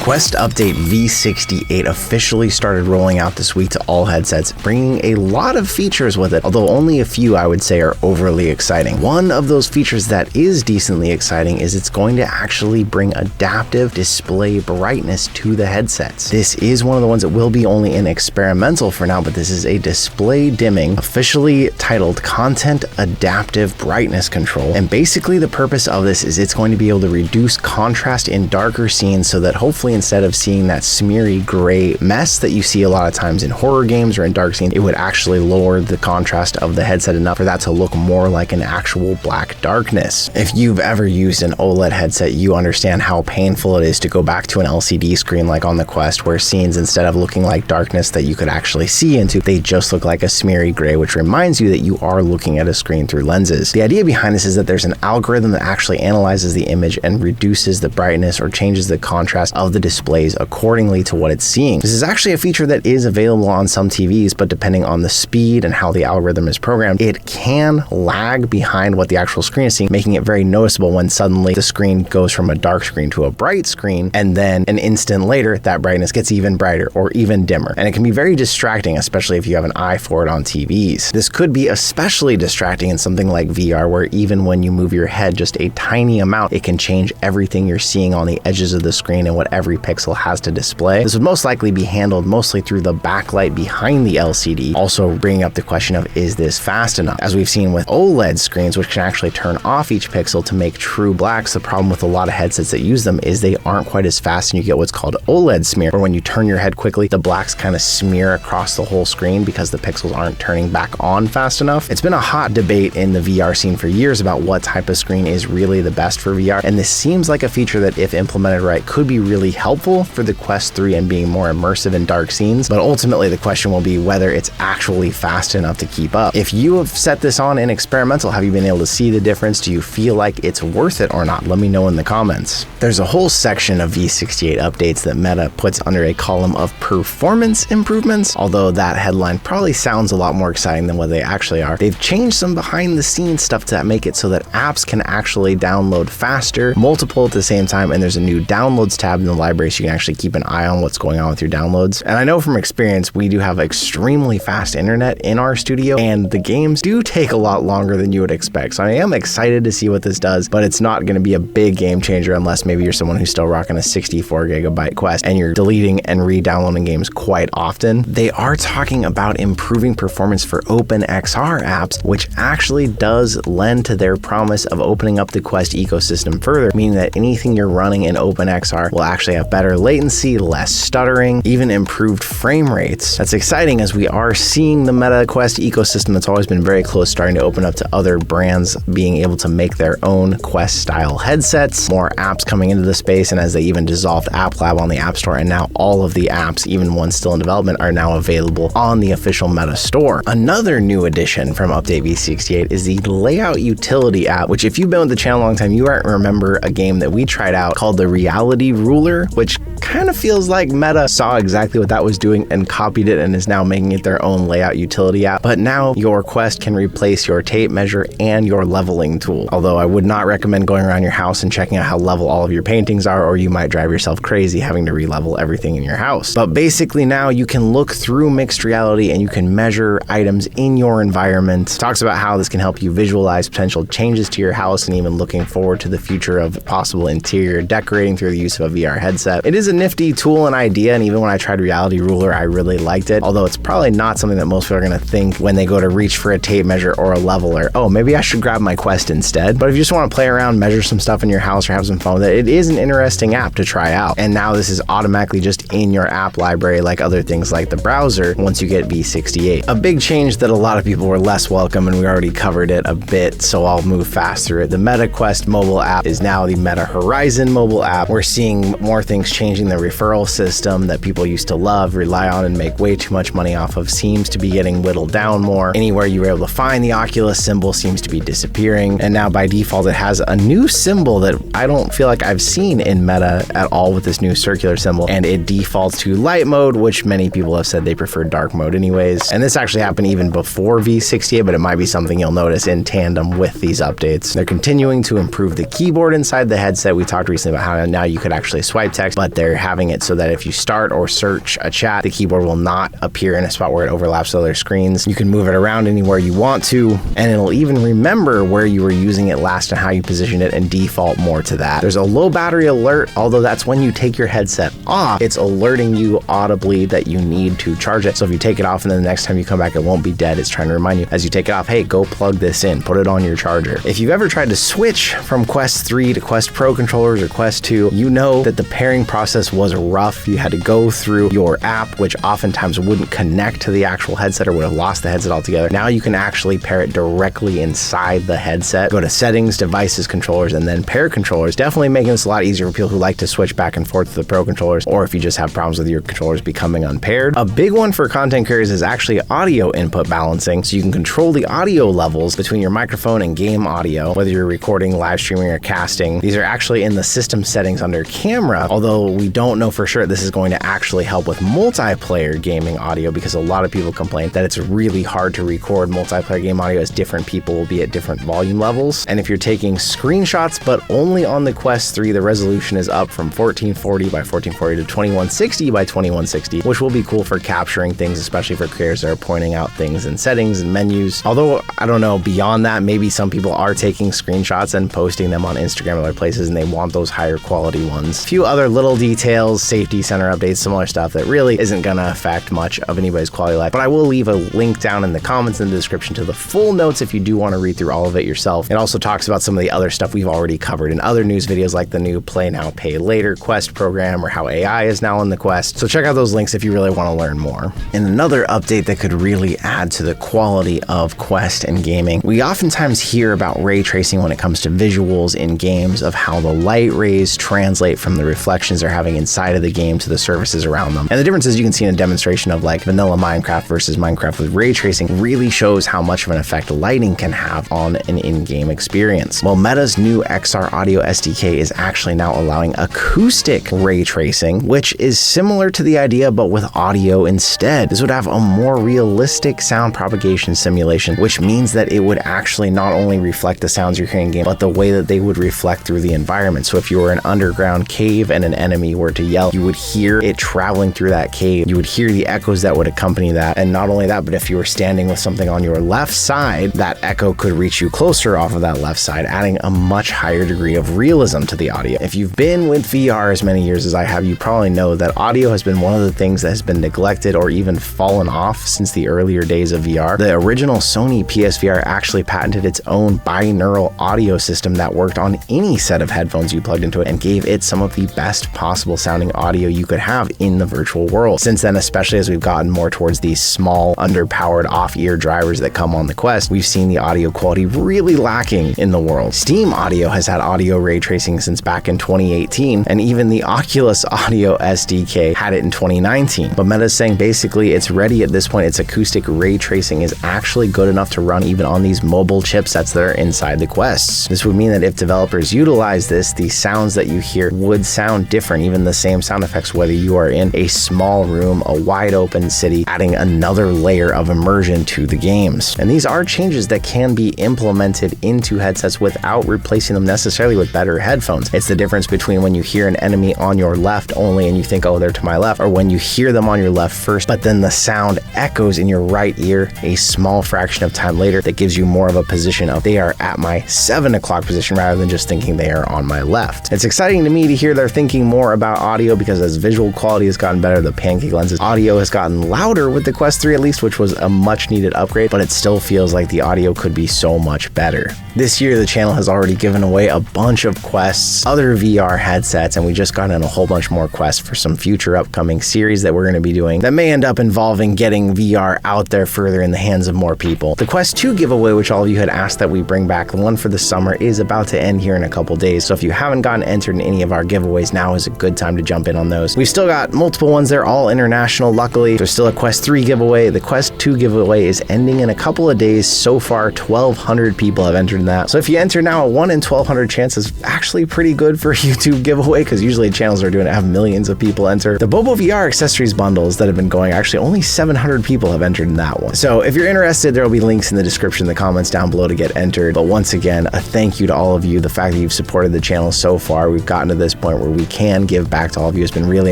Quest Update v68 officially started rolling out this week to all headsets, bringing a lot of features with it, although only a few I would say are overly exciting. One of those features that is decently exciting is it's going to actually bring adaptive display brightness to the headsets. This is one of the ones that will be only in experimental for now, but this is a display dimming, officially titled Content Adaptive Brightness Control. And basically the purpose of this is it's going to be able to reduce contrast in darker scenes so that hopefully instead of seeing that smeary gray mess that you see a lot of times in horror games or in dark scenes, it would actually lower the contrast of the headset enough for that to look more like an actual black darkness. If you've ever used an OLED headset, you understand how painful it is to go back to an LCD screen like on the Quest, where scenes, instead of looking like darkness that you could actually see into, they just look like a smeary gray, which reminds you that you are looking at a screen through lenses. The idea behind this is that there's an algorithm that actually analyzes the image and reduces the brightness or changes the contrast of the displays accordingly to what it's seeing. This is actually a feature that is available on some TVs, but depending on the speed and how the algorithm is programmed, it can lag behind what the actual screen is seeing, making it very noticeable when suddenly the screen goes from a dark screen to a bright screen, and then an instant later that brightness gets even brighter or even dimmer. And it can be very distracting, especially if you have an eye for it on TVs. This could be especially distracting in something like VR, where even when you move your head just a tiny amount, it can change everything you're seeing on the edges of the screen and what every pixel has to display. This would most likely be handled mostly through the backlight behind the LCD, also bringing up the question of, is this fast enough? As we've seen with OLED screens, which can actually turn off each pixel to make true blacks, the problem with a lot of headsets that use them is they aren't quite as fast, and you get what's called OLED smear, where when you turn your head quickly, the blacks kind of smear across the whole screen because the pixels aren't turning back on fast enough. It's been a hot debate in the VR scene for years about what type of screen is really the best for VR, and this seems like a feature that, if implemented right, could be really helpful for the Quest 3 and being more immersive in dark scenes, but ultimately the question will be whether it's actually fast enough to keep up. If you have set this on in experimental, have you been able to see the difference? Do you feel like it's worth it or not? Let me know in the comments. There's a whole section of v68 updates that Meta puts under a column of performance improvements, although that headline probably sounds a lot more exciting than what they actually are. They've changed some behind the scenes stuff to make it so that apps can actually download faster, multiple at the same time, and there's a new downloads tab in the library so you can actually keep an eye on what's going on with your downloads. And I know from experience, we do have extremely fast internet in our studio, and the games do take a lot longer than you would expect. So I am excited to see what this does, but it's not going to be a big game changer unless maybe you're someone who's still rocking a 64 gigabyte Quest and you're deleting and re-downloading games quite often. They are talking about improving performance for OpenXR apps, which actually does lend to their promise of opening up the Quest ecosystem further, meaning that anything you're running in OpenXR will actually have better latency, less stuttering, even improved frame rates. That's exciting, as we are seeing the Meta Quest ecosystem that's always been very close starting to open up to other brands being able to make their own Quest style headsets, more apps coming into the space, and as they even dissolved App Lab on the App Store, and now all of the apps, even ones still in development, are now available on the official Meta Store. Another new addition from Update v68 is the Layout Utility app, which if you've been with the channel a long time, you might remember a game that we tried out called the Reality Ruler, which kind of feels like Meta saw exactly what that was doing and copied it and is now making it their own layout utility app. But now your Quest can replace your tape measure and your leveling tool. Although I would not recommend going around your house and checking out how level all of your paintings are, or you might drive yourself crazy having to re-level everything in your house. But basically now you can look through mixed reality and you can measure items in your environment. It talks about how this can help you visualize potential changes to your house and even looking forward to the future of possible interior decorating through the use of a VR headset. It is a nifty tool and idea, and even when I tried Reality Ruler, I really liked it, although it's probably not something that most people are going to think when they go to reach for a tape measure or a leveler, oh, maybe I should grab my Quest instead. But if you just want to play around, measure some stuff in your house or have some fun with it, it is an interesting app to try out. And now this is automatically just in your app library like other things like the browser once you get v68. A big change that a lot of people were less welcome, and we already covered it a bit, so I'll move fast through it. The Meta Quest mobile app is now the Meta Horizon mobile app. We're seeing more things changing. The referral system that people used to love, rely on, and make way too much money off of seems to be getting whittled down more. Anywhere you were able to find the Oculus symbol seems to be disappearing, and now by default it has a new symbol that I don't feel like I've seen in Meta at all with this new circular symbol, and it defaults to light mode, which many people have said they prefer dark mode anyways. And this actually happened even before v68, but it might be something you'll notice in tandem with these updates. They're continuing to improve the keyboard inside the headset. We talked recently about how now you could actually swipe text, but they're having it so that if you start or search a chat, the keyboard will not appear in a spot where it overlaps other screens. You can move it around anywhere you want to, and it'll even remember where you were using it last and how you positioned it and default more to that. There's a low battery alert, although that's when you take your headset off. It's alerting you audibly that you need to charge it. So if you take it off and then the next time you come back, it won't be dead. It's trying to remind you as you take it off, hey, go plug this in, put it on your charger. If you've ever tried to switch from Quest 3 to Quest Pro controllers or Quest 2, you know that the pairing process was rough. You had to go through your app, which oftentimes wouldn't connect to the actual headset or would have lost the headset altogether. Now you can actually pair it directly inside the headset. Go to settings, devices, controllers, and then pair controllers. Definitely making this a lot easier for people who like to switch back and forth to the Pro controllers, or if you just have problems with your controllers becoming unpaired. A big one for content creators is actually audio input balancing, so you can control the audio levels between your microphone and game audio, whether you're recording, live streaming, or casting. These are actually in the system settings under camera, although we don't know for sure this is going to actually help with multiplayer gaming audio, because a lot of people complain that it's really hard to record multiplayer game audio as different people will be at different volume levels. And if you're taking screenshots, but only on the Quest 3, the resolution is up from 1440 by 1440 to 2160 by 2160, which will be cool for capturing things, especially for creators that are pointing out things in settings and menus. Although, I don't know, beyond that, maybe some people are taking screenshots and posting them on Instagram or other places, and they want those higher quality ones. A few other little details, safety center updates, similar stuff that really isn't going to affect much of anybody's quality of life. But I will leave a link down in the comments in the description to the full notes if you do want to read through all of it yourself. It also talks about some of the other stuff we've already covered in other news videos, like the new Play Now, Pay Later Quest program, or how AI is now in the Quest. So check out those links if you really want to learn more. And another update that could really add to the quality of Quest and gaming, we oftentimes hear about ray tracing when it comes to visuals in games, of how the light rays translate from the reflections they're having inside of the game to the surfaces around them. And the difference is you can see in a demonstration of like vanilla Minecraft versus Minecraft with ray tracing really shows how much of an effect lighting can have on an in-game experience. Well, Meta's new XR Audio SDK is actually now allowing acoustic ray tracing, which is similar to the idea but with audio instead. This would have a more realistic sound propagation simulation, which means that it would actually not only reflect the sounds you're hearing in game, but the way that they would reflect through the environment. So if you were in an underground cave and an enemy were to yell, you would hear it traveling through that cave. You would hear the echoes that would accompany that. And not only that, but if you were standing with something on your left side, that echo could reach you closer off of that left side, adding a much higher degree of realism to the audio. If you've been with VR as many years as I have, you probably know that audio has been one of the things that has been neglected or even fallen off since the earlier days of VR. The original Sony PSVR actually patented its own binaural audio system that worked on any set of headphones you plugged into it and gave it some of the best possible sounding audio you could have in the virtual world. Since then, especially as we've gotten more towards these small, underpowered off-ear drivers that come on the Quest, we've seen the audio quality really lacking in the world. Steam Audio has had audio ray tracing since back in 2018, and even the Oculus Audio SDK had it in 2019. But Meta's saying basically it's ready at this point. Its acoustic ray tracing is actually good enough to run even on these mobile chipsets that are inside the Quests. This would mean that if developers utilize this, the sounds that you hear would sound different, even the same sound effects, whether you are in a small room, a wide open city, adding another layer of immersion to the games. And these are changes that can be implemented into headsets without replacing them necessarily with better headphones. It's the difference between when you hear an enemy on your left only and you think, oh, they're to my left, or when you hear them on your left first, but then the sound echoes in your right ear a small fraction of time later that gives you more of a position of they are at my 7 o'clock position rather than just thinking they are on my left. It's exciting to me to hear they're thinking more about audio, because as visual quality has gotten better, the pancake lenses audio has gotten louder with the Quest 3 at least, which was a much needed upgrade, but it still feels like the audio could be so much better. This year, the channel has already given away a bunch of Quests, other VR headsets, and we just got in a whole bunch more Quests for some future upcoming series that we're going to be doing that may end up involving getting VR out there further in the hands of more people. The Quest 2 giveaway, which all of you had asked that we bring back, the one for the summer, is about to end here in a couple days. So if you haven't gotten entered in any of our giveaways, now is a good time to jump in on those. We've still got multiple ones there, all international. Luckily, there's still a Quest 3 giveaway. The Quest 2 giveaway is ending in a couple of days. So far, 1,200 people have entered in that. So if you enter now, a 1 in 1,200 chance is actually pretty good for a YouTube giveaway, because usually channels that are doing it have millions of people enter. The Bobo VR accessories bundles that have been going, actually only 700 people have entered in that one. So if you're interested, there will be links in the description, the comments down below to get entered. But once again, a thank you to all of you. The fact that you've supported the channel so far, we've gotten to this point where we we can give back to all of you has been really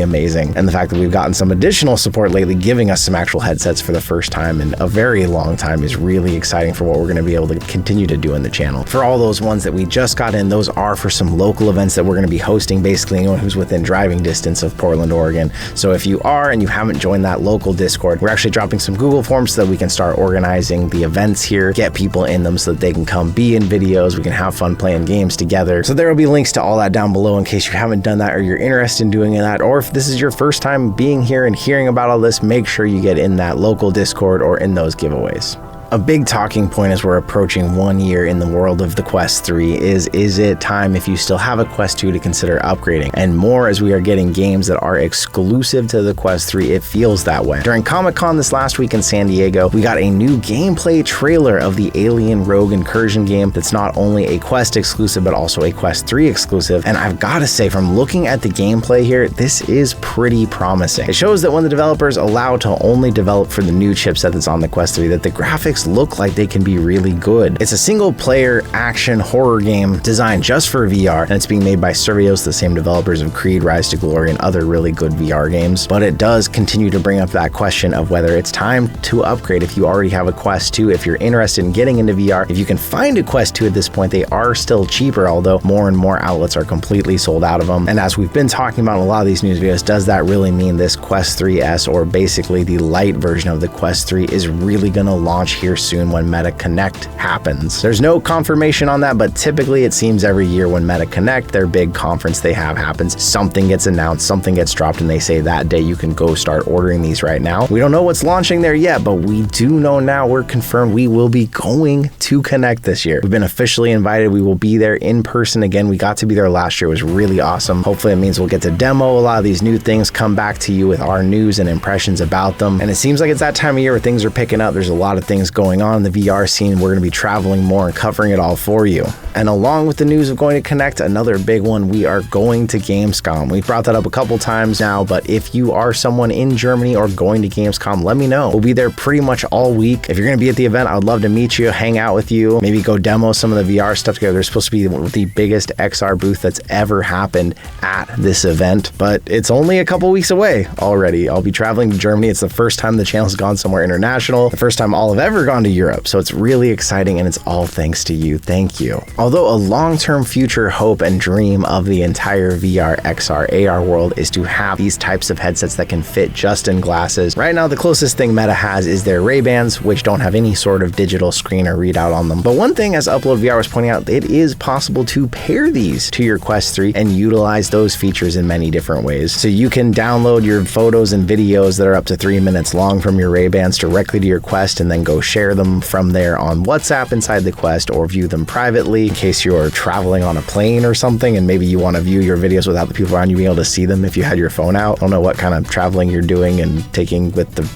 amazing. And the fact that we've gotten some additional support lately, giving us some actual headsets for the first time in a very long time, is really exciting for what we're going to be able to continue to do in the channel. For all those ones that we just got in, those are for some local events that we're going to be hosting, basically anyone who's within driving distance of Portland, Oregon. So if you are and you haven't joined that local Discord, we're actually dropping some Google Forms so that we can start organizing the events here, get people in them so that they can come be in videos, we can have fun playing games together. So there will be links to all that down below in case you haven't done that or you're interested in doing that, or if this is your first time being here and hearing about all this, make sure you get in that local Discord or in those giveaways. A big talking point as we're approaching 1 year in the world of the Quest 3 is it time, if you still have a Quest 2, to consider upgrading? And more as we are getting games that are exclusive to the Quest 3, it feels that way. During Comic-Con this last week in San Diego, we got a new gameplay trailer of the Alien Rogue Incursion game that's not only a Quest exclusive, but also a Quest 3 exclusive. And I've got to say, from looking at the gameplay here, this is pretty promising. It shows that when the developers allow to only develop for the new chipset that's on the Quest 3, that the graphics look like they can be really good. It's a single-player action horror game designed just for VR, and it's being made by Survios, the same developers of Creed, Rise to Glory, and other really good VR games. But it does continue to bring up that question of whether it's time to upgrade if you already have a Quest 2, if you're interested in getting into VR. If you can find a Quest 2 at this point, they are still cheaper, although more and more outlets are completely sold out of them. And as we've been talking about in a lot of these news videos, does that really mean this Quest 3S, or basically the light version of the Quest 3, is really going to launch here soon when Meta Connect happens? There's no confirmation on that, but typically it seems every year when Meta Connect, their big conference they have, happens, something gets announced, something gets dropped, and they say that day you can go start ordering these right now. We don't know what's launching there yet, but we do know now, we're confirmed we will be going to Connect this year. We've been officially invited. We will be there in person again. We got to be there last year. It was really awesome. Hopefully it means we'll get to demo a lot of these new things, come back to you with our news and impressions about them. And it seems like it's that time of year where things are picking up. There's a lot of things going on in the VR scene. We're going to be traveling more and covering it all for you. And along with the news of going to Connect, another big one, we are going to Gamescom. We've brought that up a couple times now, but if you are someone in Germany or going to Gamescom, let me know. We'll be there pretty much all week. If you're going to be at the event, I would love to meet you, hang out with you, maybe go demo some of the VR stuff together. There's supposed to be the biggest XR booth that's ever happened at this event, but it's only a couple weeks away already. I'll be traveling to Germany. It's the first time the channel's gone somewhere international, the first time I'll have ever gone to Europe. So it's really exciting, and it's all thanks to you. Thank you. Although a long-term future hope and dream of the entire VR, XR, AR world is to have these types of headsets that can fit just in glasses. Right now, the closest thing Meta has is their Ray-Bans, which don't have any sort of digital screen or readout on them. But one thing, as Upload VR was pointing out, it is possible to pair these to your Quest 3 and utilize those features in many different ways. So you can download your photos and videos that are up to 3 minutes long from your Ray-Bans directly to your Quest, and then go share them from there on WhatsApp inside the Quest, or view them privately in case you're traveling on a plane or something and maybe you want to view your videos without the people around you being able to see them if you had your phone out. I don't know what kind of traveling you're doing and taking with the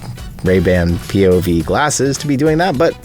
Ray-Ban POV glasses to be doing that, but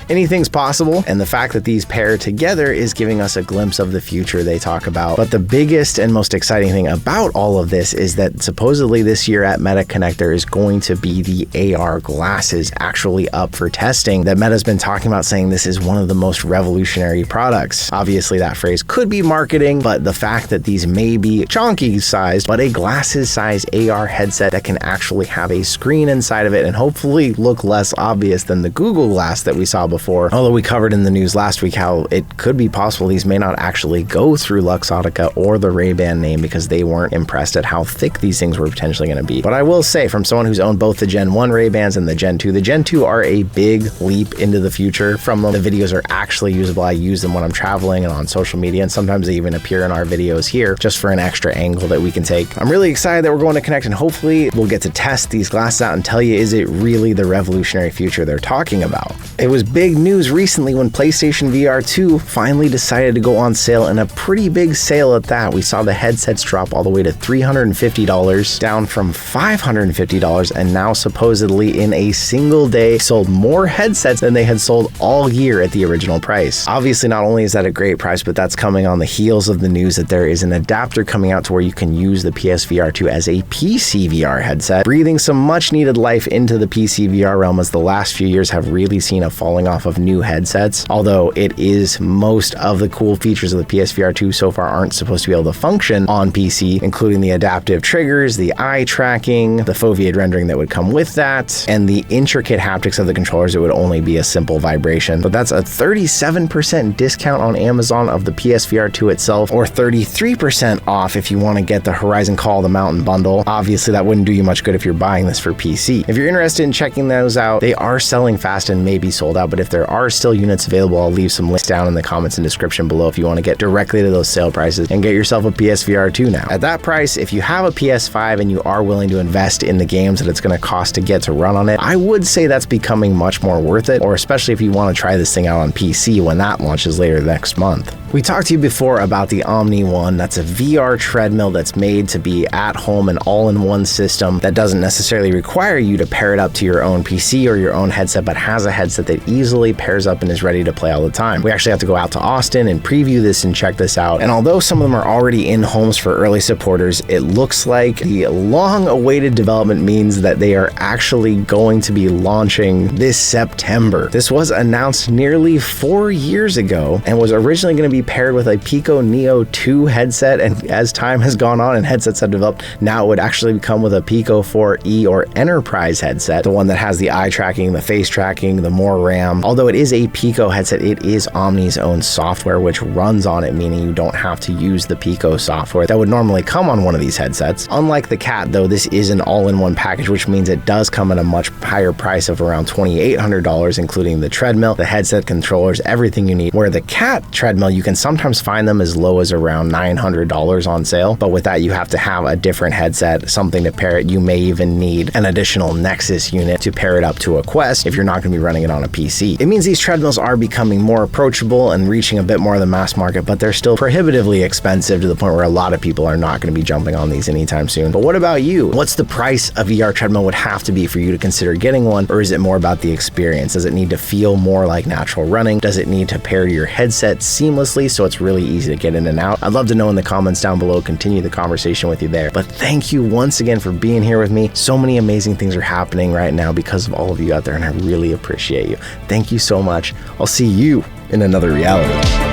anything's possible, and the fact that these pair together is giving us a glimpse of the future they talk about. But the biggest and most exciting thing about all of this is that supposedly this year at Meta Connect there is going to be the AR glasses actually up for testing that Meta's been talking about, saying this is one of the most revolutionary products. Obviously that phrase could be marketing, but the fact that these may be chonky sized, but a glasses size AR headset that can actually have a screen inside of it and hopefully look less obvious than the Google Glass that we saw before. Although we covered in the news last week how it could be possible these may not actually go through Luxottica or the Ray-Ban name because they weren't impressed at how thick these things were potentially going to be. But I will say, from someone who's owned both the Gen 1 Ray-Bans and the Gen 2 are a big leap into the future from them. The videos are actually usable. I use them when I'm traveling and on social media, and sometimes they even appear in our videos here just for an extra angle that we can take. I'm really excited that we're going to Connect, and hopefully we'll get to test these glasses out and tell you, is it really the revolutionary future they're talking about? It was big news recently when PlayStation VR 2 finally decided to go on sale, and a pretty big sale at that. We saw the headsets drop all the way to $350, down from $550, and now supposedly in a single day sold more headsets than they had sold all year at the original price. Obviously, not only is that a great price, but that's coming on the heels of the news that there is an adapter coming out to where you can use the PSVR 2 as a PCVR headset, breathing some much needed life into the PCVR realm, as the last few years have really seen a falling off off of new headsets, although it is most of the cool features of the PSVR 2 so far aren't supposed to be able to function on PC, including the adaptive triggers, the eye tracking, the foveated rendering that would come with that, and the intricate haptics of the controllers. It would only be a simple vibration. But that's a 37% discount on Amazon of the PSVR 2 itself, or 33% off if you want to get the Horizon Call of the Mountain bundle. Obviously, that wouldn't do you much good if you're buying this for PC. If you're interested in checking those out, they are selling fast and may be sold out, but if there are still units available, I'll leave some links down in the comments and description below if you want to get directly to those sale prices and get yourself a PSVR 2 now. At that price, if you have a PS5 and you are willing to invest in the games that it's going to cost to get to run on it, I would say that's becoming much more worth it, or especially if you want to try this thing out on PC when that launches later next month. We talked to you before about the Omni One. That's a VR treadmill that's made to be at home and all-in-one system that doesn't necessarily require you to pair it up to your own PC or your own headset, but has a headset that easily pairs up and is ready to play all the time. We actually have to go out to Austin and preview this and check this out. And although some of them are already in homes for early supporters, it looks like the long-awaited development means that they are actually going to be launching this September. This was announced nearly 4 years ago and was originally going to be paired with a Pico Neo 2 headset, and as time has gone on and headsets have developed, now it would actually come with a Pico 4e or Enterprise headset, the one that has the eye tracking, the face tracking, the more RAM. Although it is a Pico headset, it is Omni's own software which runs on it, meaning you don't have to use the Pico software that would normally come on one of these headsets. Unlike the Cat, though, this is an all-in-one package, which means it does come at a much higher price of around $2,800, including the treadmill, the headset, controllers, everything you need. Where the Cat treadmill, you can sometimes find them as low as around $900 on sale, but with that you have to have a different headset, something to pair it. You may even need an additional Nexus unit to pair it up to a Quest if you're not going to be running it on a PC. It means these treadmills are becoming more approachable and reaching a bit more of the mass market, but they're still prohibitively expensive to the point where a lot of people are not going to be jumping on these anytime soon. But what about you? What's the price a VR treadmill would have to be for you to consider getting one, or is it more about the experience? Does it need to feel more like natural running? Does it need to pair to your headset seamlessly so it's really easy to get in and out? I'd love to know in the comments down below. Continue the conversation with you there. But thank you once again for being here with me. So many amazing things are happening right now because of all of you out there, and I really appreciate you. Thank you so much. I'll see you in another reality.